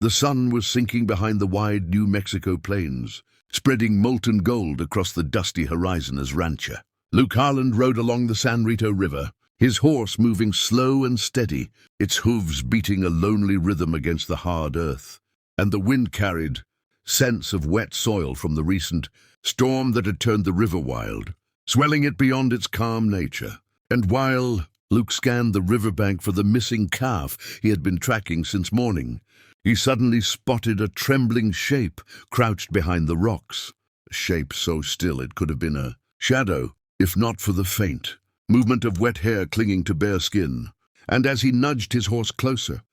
The sun was sinking behind the wide New Mexico plains, spreading molten gold across the dusty horizon as rancher. Luke Harland rode along the San Rito River, his horse moving slow and steady, its hooves beating a lonely rhythm against the hard earth. And the wind carried scents of wet soil from the recent storm that had turned the river wild, swelling it beyond its calm nature. And while Luke scanned the riverbank for the missing calf he had been tracking since morning, he suddenly spotted a trembling shape crouched behind the rocks, a shape so still it could have been a shadow, if not for the faint movement of wet hair clinging to bare skin. And as he nudged his horse closer,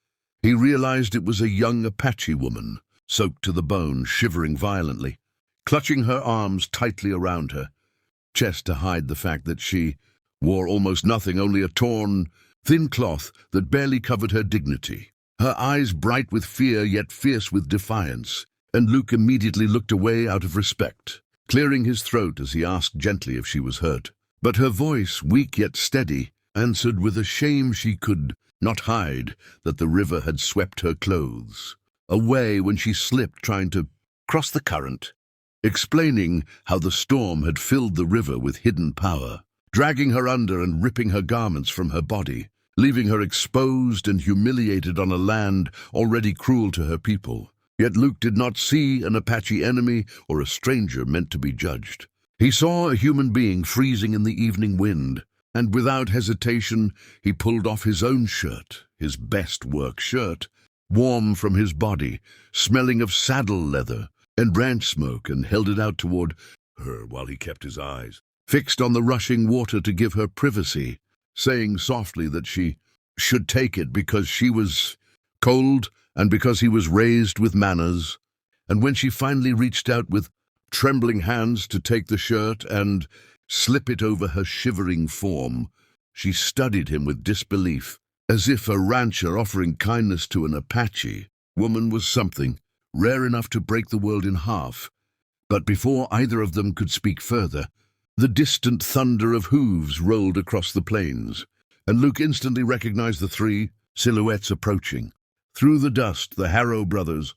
he realized it was a young Apache woman, soaked to the bone, shivering violently, clutching her arms tightly around her chest to hide the fact that she wore almost nothing, only a torn, thin cloth that barely covered her dignity. Her eyes bright with fear yet fierce with defiance, and Luke immediately looked away out of respect, clearing his throat as he asked gently if she was hurt. But her voice, weak yet steady, answered with a shame she could not hide that the river had swept her clothes away when she slipped trying to cross the current, explaining how the storm had filled the river with hidden power, dragging her under and ripping her garments from her body, leaving her exposed and humiliated on a land already cruel to her people. Yet Luke did not see an Apache enemy or a stranger meant to be judged. He saw a human being freezing in the evening wind, and without hesitation he pulled off his own shirt, his best work shirt, warm from his body, smelling of saddle leather and ranch smoke, and held it out toward her while he kept his eyes fixed on the rushing water to give her privacy, saying softly that she should take it because she was cold and because he was raised with manners. And when she finally reached out with trembling hands to take the shirt and slip it over her shivering form, she studied him with disbelief, as if a rancher offering kindness to an Apache woman was something rare enough to break the world in half. But before either of them could speak further, the distant thunder of hooves rolled across the plains, and Luke instantly recognized the three silhouettes approaching. Through the dust, the Harrow brothers,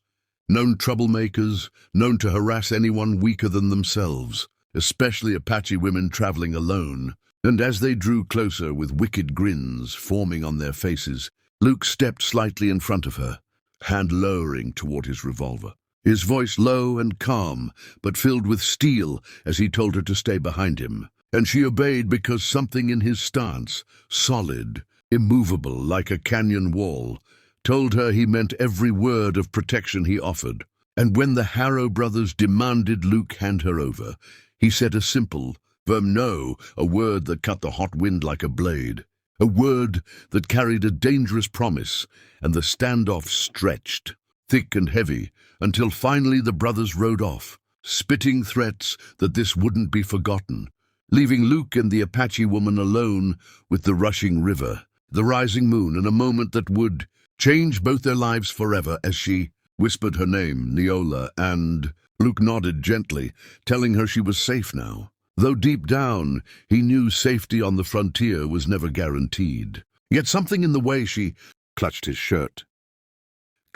known troublemakers, known to harass anyone weaker than themselves, especially Apache women traveling alone. And as they drew closer with wicked grins forming on their faces, Luke stepped slightly in front of her, hand lowering toward his revolver, his voice low and calm, but filled with steel as he told her to stay behind him. And she obeyed because something in his stance, solid, immovable like a canyon wall, told her he meant every word of protection he offered. And when the Harrow brothers demanded Luke hand her over, he said a simple, firm no, a word that cut the hot wind like a blade, a word that carried a dangerous promise, and the standoff stretched, thick and heavy, until finally the brothers rode off, spitting threats that this wouldn't be forgotten, leaving Luke and the Apache woman alone with the rushing river, the rising moon, and a moment that would change both their lives forever. As she whispered her name, Neola, and Luke nodded gently, telling her she was safe now, though deep down he knew safety on the frontier was never guaranteed. Yet something in the way she clutched his shirt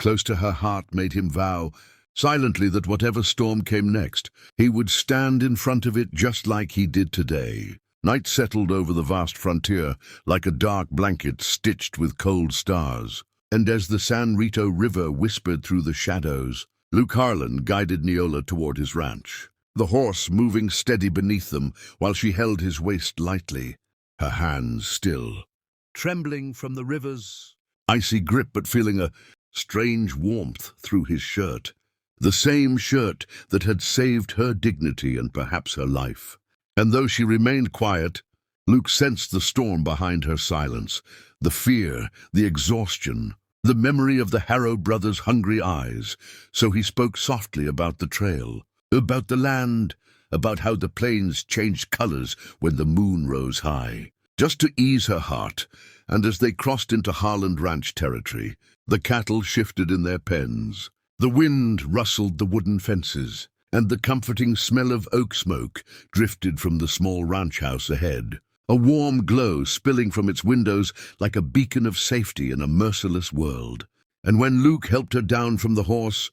close to her heart made him vow silently that whatever storm came next, he would stand in front of it just like he did today. Night settled over the vast frontier like a dark blanket stitched with cold stars, and as the San Rito River whispered through the shadows, Luke Harland guided Neola toward his ranch, the horse moving steady beneath them while she held his waist lightly, her hands still, trembling from the river's icy grip but feeling a strange warmth through his shirt, the same shirt that had saved her dignity and perhaps her life. And though she remained quiet, Luke sensed the storm behind her silence, the fear, the exhaustion, the memory of the Harrow brothers' hungry eyes. So he spoke softly about the trail, about the land, about how the plains changed colors when the moon rose high, just to ease her heart. And as they crossed into Harland Ranch territory, the cattle shifted in their pens, the wind rustled the wooden fences, and the comforting smell of oak smoke drifted from the small ranch house ahead, a warm glow spilling from its windows like a beacon of safety in a merciless world. and when Luke helped her down from the horse,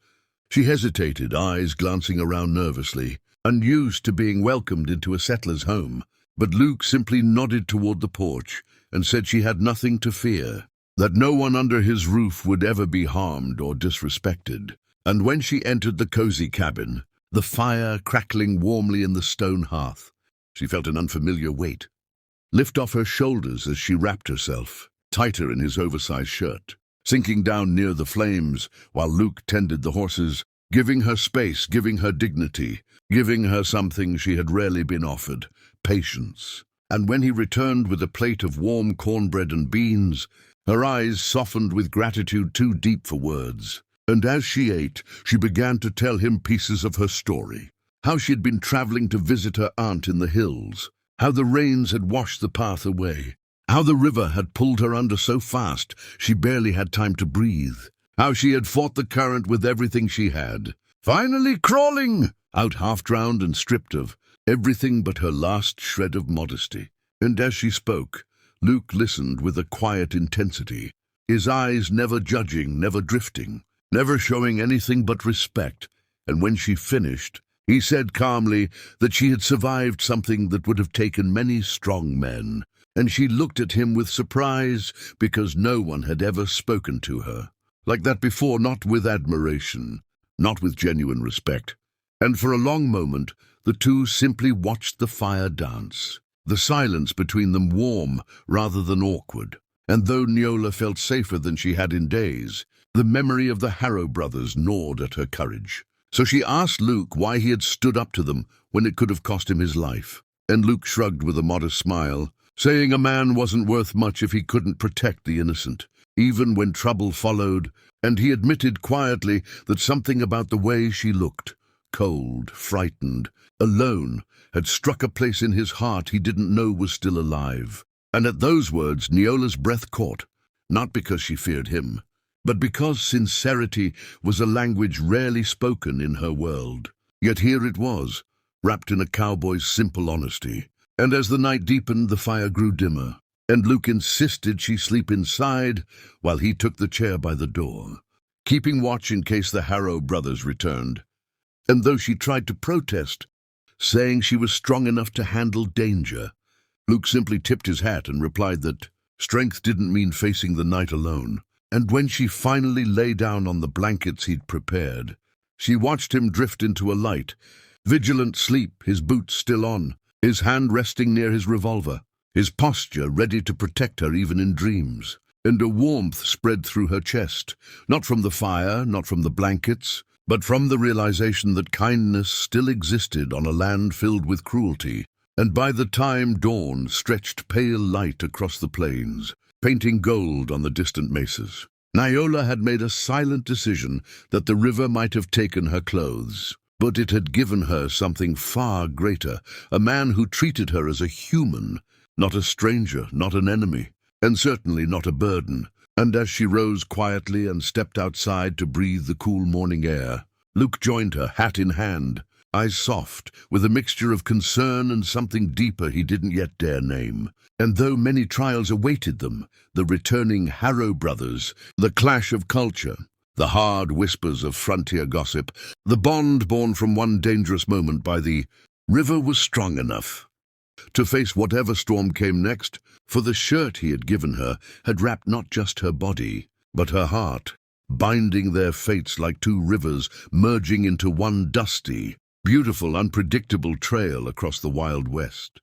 she hesitated, eyes glancing around nervously, unused to being welcomed into a settler's home. But Luke simply nodded toward the porch and said she had nothing to fear, that no one under his roof would ever be harmed or disrespected. And when she entered the cozy cabin, the fire crackling warmly in the stone hearth, she felt an unfamiliar weight lift off her shoulders as she wrapped herself tighter in his oversized shirt, sinking down near the flames while Luke tended the horses, giving her space, giving her dignity, giving her something she had rarely been offered: patience. And when he returned with a plate of warm cornbread and beans, her eyes softened with gratitude too deep for words. And as she ate, she began to tell him pieces of her story. How she had been traveling to visit her aunt in the hills, how the rains had washed the path away, how the river had pulled her under so fast she barely had time to breathe, how she had fought the current with everything she had, finally crawling out half-drowned and stripped of everything but her last shred of modesty. And as she spoke, Luke listened with a quiet intensity, his eyes never judging, never drifting, never showing anything but respect. And when she finished, he said calmly that she had survived something that would have taken many strong men, and she looked at him with surprise because no one had ever spoken to her like that before, not with admiration, not with genuine respect. And for a long moment, the two simply watched the fire dance, the silence between them warm rather than awkward. And though Neola felt safer than she had in days, the memory of the Harrow brothers gnawed at her courage. So she asked Luke why he had stood up to them when it could have cost him his life. And Luke shrugged with a modest smile, saying a man wasn't worth much if he couldn't protect the innocent, even when trouble followed. And he admitted quietly that something about the way she looked, cold, frightened, alone, had struck a place in his heart he didn't know was still alive. And at those words, Neola's breath caught, not because she feared him, but because sincerity was a language rarely spoken in her world. Yet here it was, wrapped in a cowboy's simple honesty. And as the night deepened, the fire grew dimmer, and Luke insisted she sleep inside while he took the chair by the door, keeping watch in case the Harrow brothers returned. And though she tried to protest, saying she was strong enough to handle danger, Luke simply tipped his hat and replied that strength didn't mean facing the night alone. And when she finally lay down on the blankets he'd prepared, she watched him drift into a light, vigilant sleep, his boots still on, his hand resting near his revolver, his posture ready to protect her even in dreams. And a warmth spread through her chest, not from the fire, not from the blankets, but from the realization that kindness still existed on a land filled with cruelty. And by the time dawn stretched pale light across the plains, painting gold on the distant mesas, Neola had made a silent decision that the river might have taken her clothes, but it had given her something far greater, a man who treated her as a human, not a stranger, not an enemy, and certainly not a burden. And as she rose quietly and stepped outside to breathe the cool morning air, Luke joined her, hat in hand, eyes soft, with a mixture of concern and something deeper he didn't yet dare name. And though many trials awaited them, the returning Harrow brothers, the clash of culture, the hard whispers of frontier gossip, the bond born from one dangerous moment by the river, was strong enough to face whatever storm came next, for the shirt he had given her had wrapped not just her body, but her heart, binding their fates like two rivers merging into one dusty, beautiful, unpredictable trail across the Wild West.